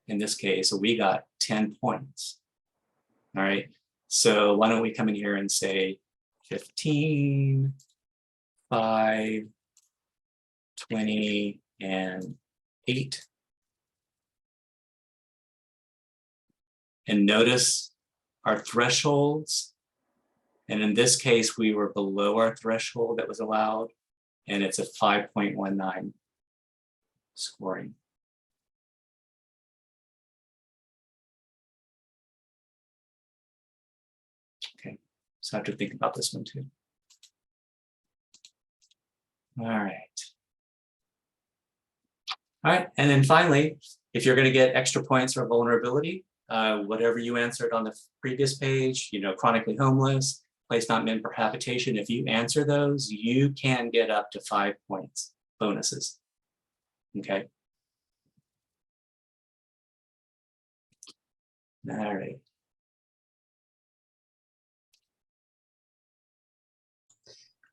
in this case, we got 10 points. All right. So why don't we come in here and say 15, 5, 20, and 8. And notice our thresholds. And in this case, we were below our threshold that was allowed, and it's a 5.19 scoring. Okay, so I have to think about this one too. All right. All right, and then finally, if you're going to get extra points for vulnerability, whatever you answered on the previous page, you know, chronically homeless, place not meant for habitation, if you answer those, you can get up to 5 points bonuses. Okay. All right.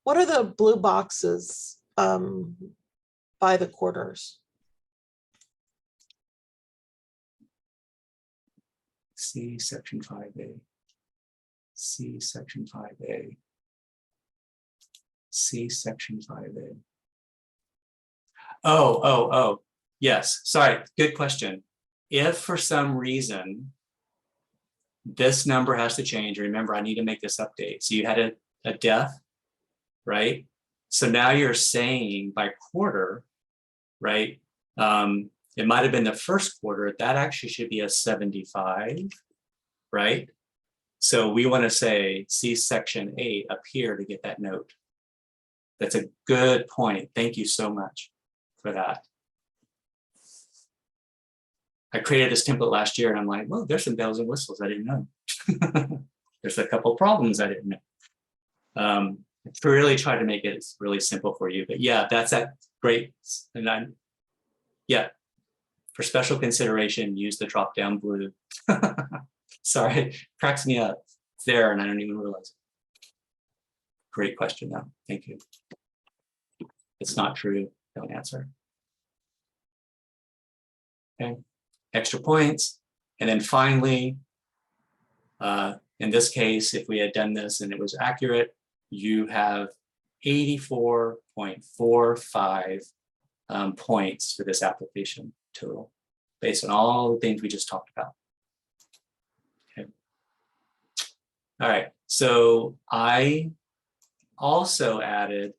What are the blue boxes by the quarters? See section 5A. See section 5A. See section 5A. Oh, yes, sorry, good question. If for some reason this number has to change, remember I need to make this update. So you had a death, right? So now you're saying by quarter, right? It might have been the first quarter, that actually should be a 75, right? So we want to say, see section 8 up here to get that note. That's a good point. Thank you so much for that. I created this template last year and I'm like, well, there's some bells and whistles I didn't know. There's a couple problems I didn't know. I really try to make it really simple for you, but yeah, that's that great. And yeah, for special consideration, use the drop down blue. Sorry, cracks me up. It's there and I don't even realize it. Great question though, thank you. It's not true, don't answer. Okay, extra points. And then finally, in this case, if we had done this and it was accurate, you have 84.45 points for this application total, based on all the things we just talked about. Okay. All right, so I also added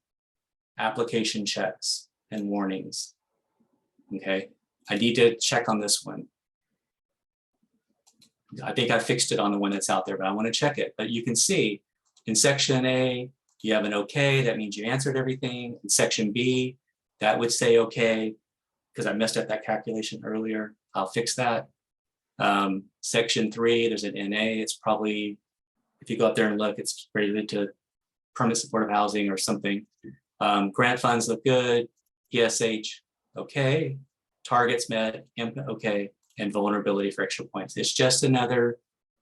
application checks and warnings. Okay, I need to check on this one. I think I fixed it on the one that's out there, but I want to check it. But you can see in section A, you have an okay, that means you answered everything. In section B, that would say okay, because I messed up that calculation earlier. I'll fix that. Section 3, there's an NA. It's probably, if you go up there and look, it's related to permanent supportive housing or something. Grant funds look good. PSH, okay. Targets met, okay. And vulnerability for extra points. It's just another,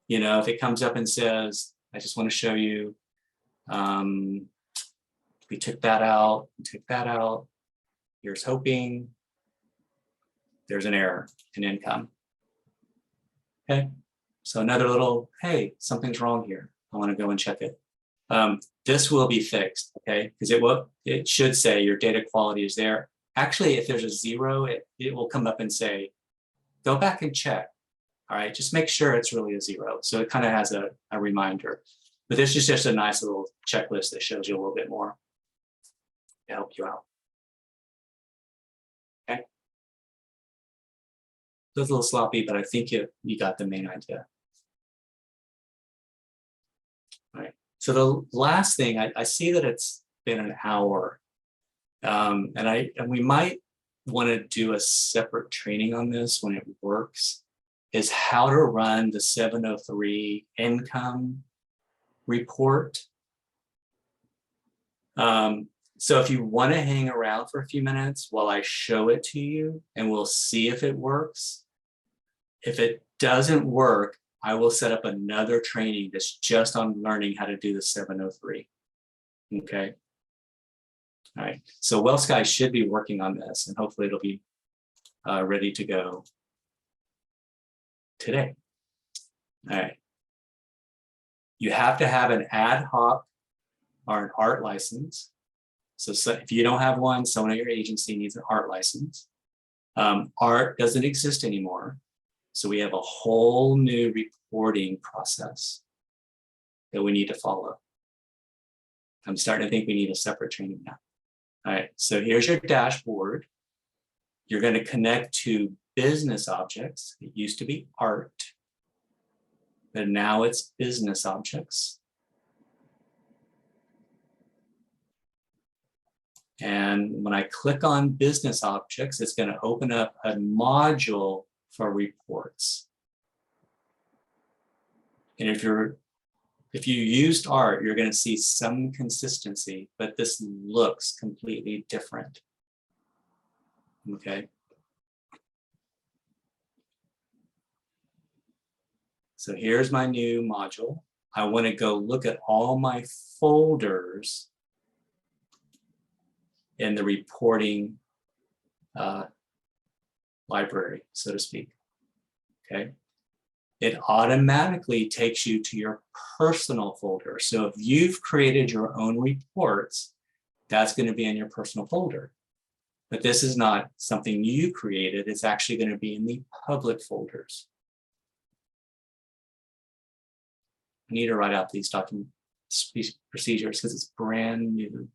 you know, if it comes up and says, I just want to show you, we took that out, here's hoping, there's an error in income. Okay, so another little, hey, something's wrong here. I want to go and check it. This will be fixed, okay? Because it should say your data quality is there. Actually, if there's a 0, it will come up and say, go back and check. All right, just make sure it's really a 0. So it kind of has a reminder. But this is just a nice little checklist that shows you a little bit more to help you out. Okay. So it's a little sloppy, but I think you got the main idea. All right. So the last thing, I see that it's been an hour. And we might want to do a separate training on this when it works, is how to run the 703 income report. So if you want to hang around for a few minutes while I show it to you, and we'll see if it works. If it doesn't work, I will set up another training that's just on learning how to do the 703. Okay. All right, so WellSky should be working on this, and hopefully it'll be ready to go today. All right. You have to have an ad hoc or an art license. So if you don't have one, someone at your agency needs an art license. Art doesn't exist anymore. So we have a whole new reporting process that we need to follow. I'm starting to think we need a separate training now. All right, so here's your dashboard. You're going to connect to business objects. It used to be art, but now it's business objects. And when I click on business objects, it's going to open up a module for reports. And if you used art, you're going to see some consistency, but this looks completely different. Okay. So here's my new module. I want to go look at all my folders in the reporting library, so to speak. Okay. It automatically takes you to your personal folder. So if you've created your own reports, that's going to be in your personal folder. But this is not something you created. It's actually going to be in the public folders. I need to write out these document procedures because it's brand new.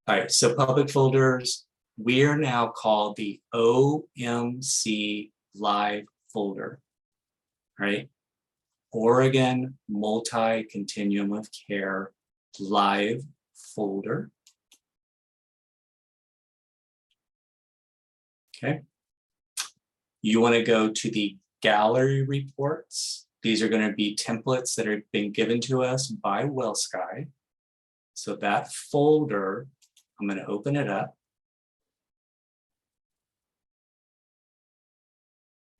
All right, so public folders, we are now called the OMC Live folder, right? Oregon Multi-Continuum of Care Live folder. Okay. You want to go to the gallery reports. These are going to be templates that are being given to us by WellSky. So that folder, I'm going to open it up.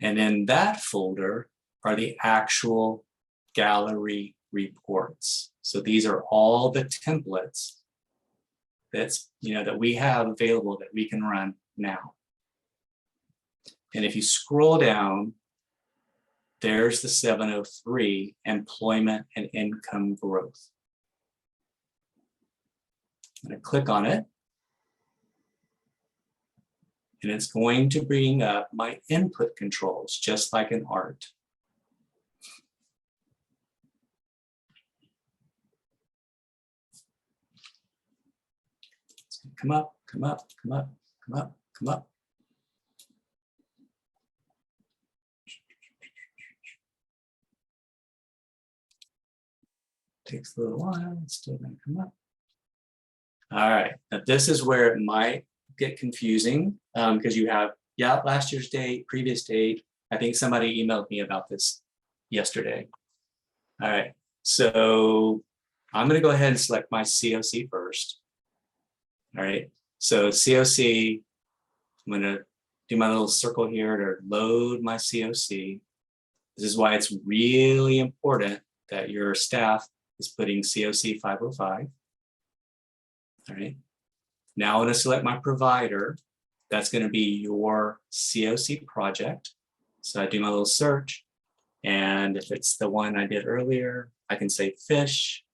And in that folder are the actual gallery reports. So these are all the templates that we have available that we can run now. And if you scroll down, there's the 703 employment and income growth. I'm going to click on it. And it's going to bring up my input controls, just like in art. It's going to come up, come up, come up, come up, come up. Takes a little while, it's still going to come up. All right, now this is where it might get confusing because you have, last year's date, previous date. I think somebody emailed me about this yesterday. All right, so I'm going to go ahead and select my CoC first. All right, so CoC, I'm going to do my little circle here to load my CoC. This is why it's really important that your staff is putting CoC 505. All right. Now I'm going to select my provider. That's going to be your CoC project. So I do my little search. And if it's the one I did earlier, I can say fish.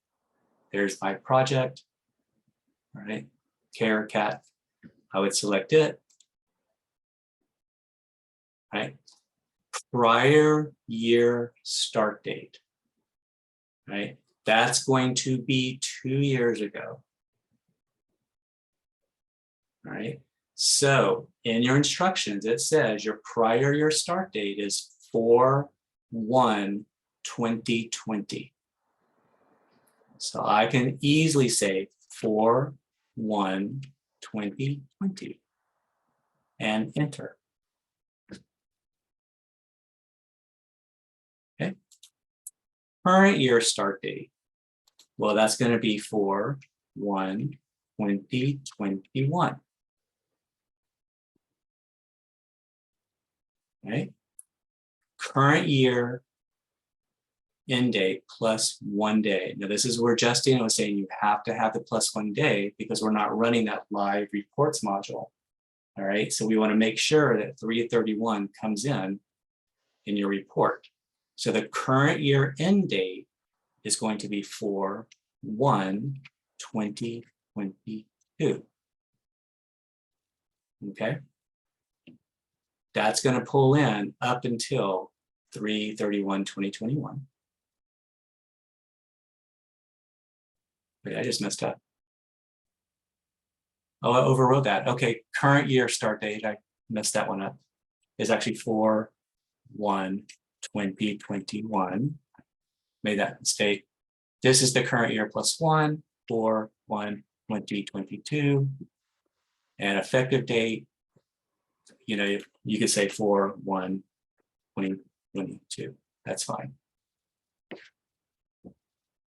There's my project. All right. Care cat. I would select it. All right. Prior year start date. All right. That's going to be 2 years ago. All right. So in your instructions, it says your prior year start date is 4/1/2020. So I can easily say 4/1/2020 and enter. Okay. Current year start date. Well, that's going to be 4/1/2021. Right? Current year end date plus 1 day. Now this is where Justin was saying you have to have the plus 1 day because we're not running that live reports module. All right, so we want to make sure that 3/31 comes in your report. So the current year end date is going to be 4/1/2022. Okay, that's going to pull in up until 3/31/2021. Wait, I just messed up. Oh, I overrode that. Okay, current year start date, I messed that one up. Is actually 4/1/2021. Made that mistake. This is the current year plus 1, 4/1/2022. And effective date, you know, you could say 4/1/2022. That's fine.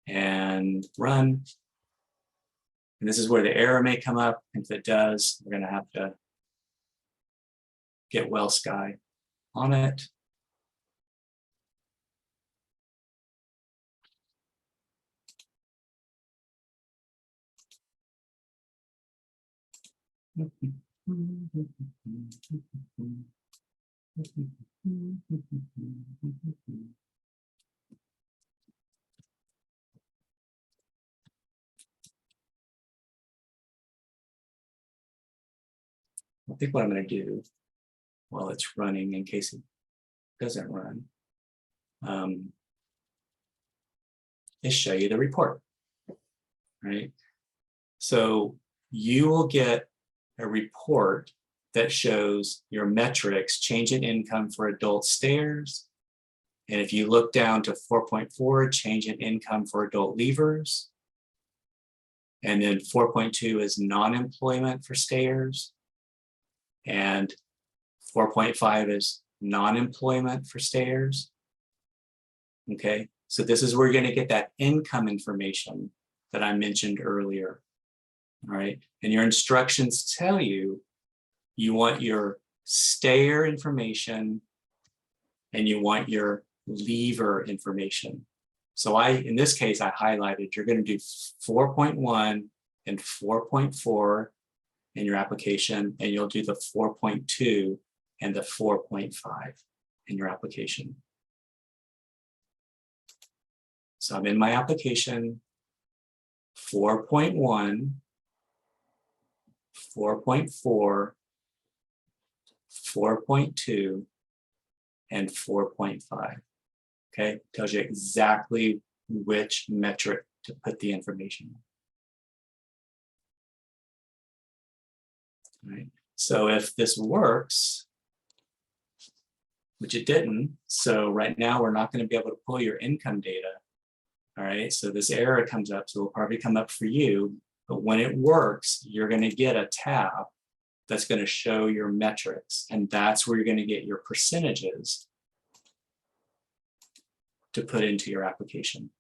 And run. And this is where the error may come up. If it does, we're going to have to get Well Sky on it. I think what I'm going to do while it's running, in case it doesn't run, is show you the report, right? So you will get a report that shows your metrics, change in income for adult stayers. And if you look down to 4.4, change in income for adult leavers. And then 4.2 is non-employment for stayers. And 4.5 is non-employment for stayers. Okay, so this is where you're going to get that income information that I mentioned earlier. All right, and your instructions tell you you want your stayer information and you want your leaver information. So in this case, I highlighted, you're going to do 4.1 and 4.4 in your application, and you'll do the 4.2 and the 4.5 in your application. So I'm in my application, 4.1, 4.4, 4.2, and 4.5. Okay, tells you exactly which metric to put the information in. All right, so if this works, which it didn't, so right now we're not going to be able to pull your income data. All right, so this error comes up, so it'll probably come up for you, but when it works, you're going to get a tab that's going to show your metrics, and that's where you're going to get your percentages to put into your application.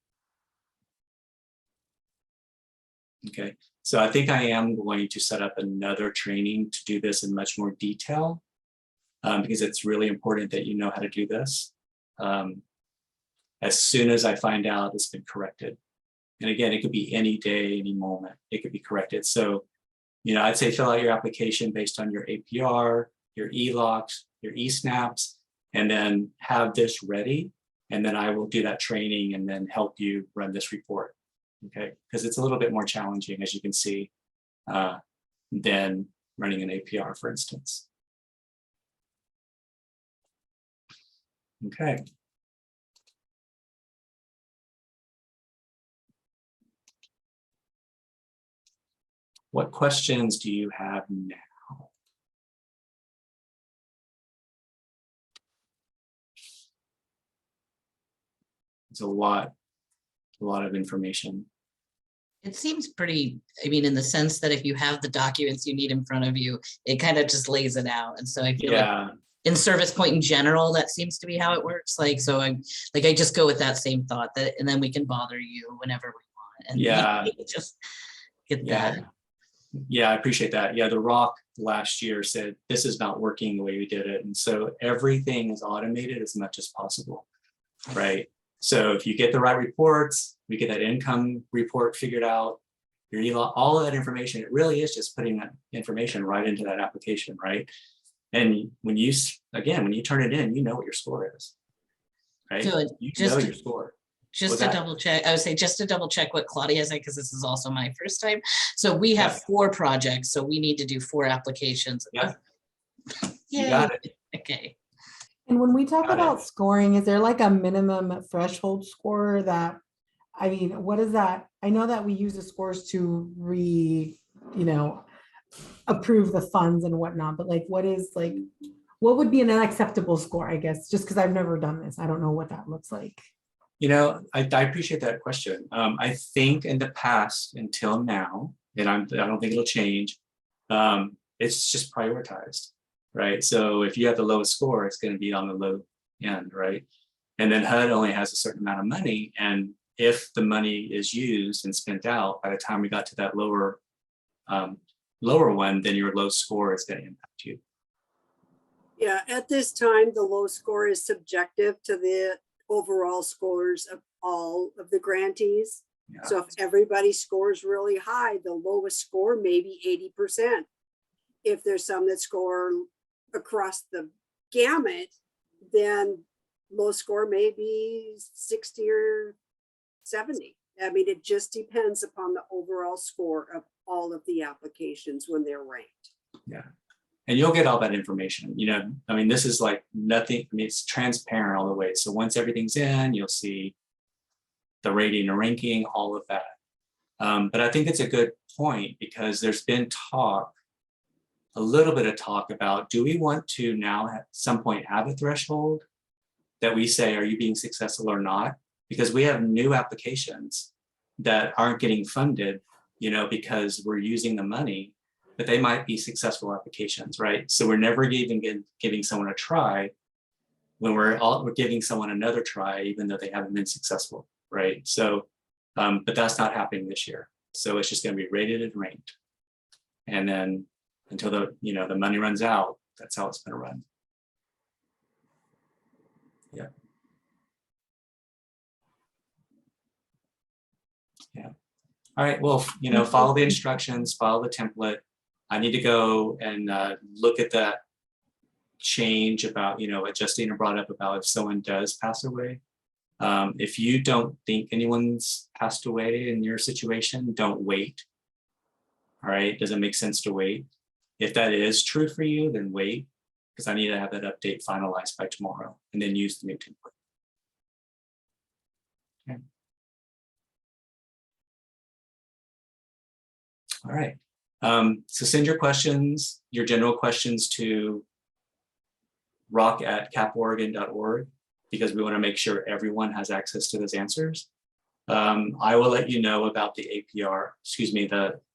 Okay, so I think I am going to set up another training to do this in much more detail, because it's really important that you know how to do this. As soon as I find out it's been corrected. And again, it could be any day, any moment, it could be corrected. So, you know, I'd say fill out your application based on your APR, your e-locks, your e-snaps, and then have this ready. And then I will do that training and then help you run this report. Okay, because it's a little bit more challenging, as you can see, than running an APR, for instance. Okay. What questions do you have now? It's a lot of information. It seems pretty, I mean, in the sense that if you have the documents you need in front of you, it kind of just lays it out. And so I feel like in Service Point in general, that seems to be how it works. Like, so I just go with that same thought, that, and then we can bother you whenever we want. And just get that. Yeah, I appreciate that. Yeah, the ROCC last year said, this is not working the way we did it. And so everything is automated as much as possible, right? So if you get the right reports, we get that income report figured out, your ELOC, all of that information, it really is just putting that information right into that application, right? And when you, again, when you turn it in, you know what your score is, right? So You just know to- your score. Just What's to that? double check, I would say just to double check what Claudia said, because this is also my first time. So we have Yeah. 4 projects, so we need to do 4 applications. Yeah. You Yay. got it. Okay. And when we talk Got it. about scoring, is there like a minimum threshold score that, I mean, what is that? I know that we use the scores to approve the funds and whatnot, but like, what would be an unacceptable score, I guess, just because I've never done this. I don't know what that looks like. You know, I appreciate that question. I think in the past until now, and I don't think it'll change, it's just prioritized, right? So if you have the lowest score, it's going to be on the low end, right? And then HUD only has a certain amount of money, and if the money is used and spent out, by the time we got to that lower one, then your low score is going to impact you. Yeah, at this time, the low score is subjective to the overall scores of all of the grantees. Yeah. So if everybody scores really high, the lowest score may be 80%. If there's some that score across the gamut, then low score may be 60 or 70. I mean, it just depends upon the overall score of all of the applications when they're ranked. Yeah. And you'll get all that information. You know, I mean, this is like nothing, I mean, it's transparent all the way. So once everything's in, you'll see the rating and ranking, all of that. But I think it's a good point because there's been talk, a little bit of talk about, do we want to now at some point have a threshold that we say, are you being successful or not? Because we have new applications that aren't getting funded, you know, because we're using the money, but they might be successful applications, right? So we're never even giving someone a try when we're giving someone another try, even though they haven't been successful, right? So, but that's not happening this year. So it's just going to be rated and ranked. And then until the money runs out, that's how it's going to run. Yeah. Yeah. All right. Well, follow the instructions, follow the template. I need to go and look at that change about, what Justina brought up about if someone does pass away. If you don't think anyone's passed away in your situation, don't wait. All right. Does it make sense to wait? If that is true for you, then wait, because I need to have that update finalized by tomorrow and then use the new template. Okay. All right. So send your questions, your general questions to roc@caporegon.org because we want to make sure everyone has access to those answers. I will let you know about the APR,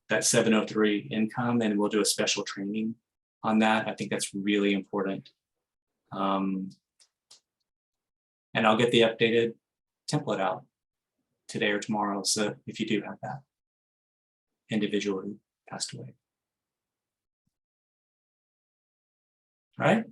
that 703 income, and we'll do a special training on that. I think that's really important. And I'll get the updated template out today or tomorrow. So if you do have that individual who passed away. All right.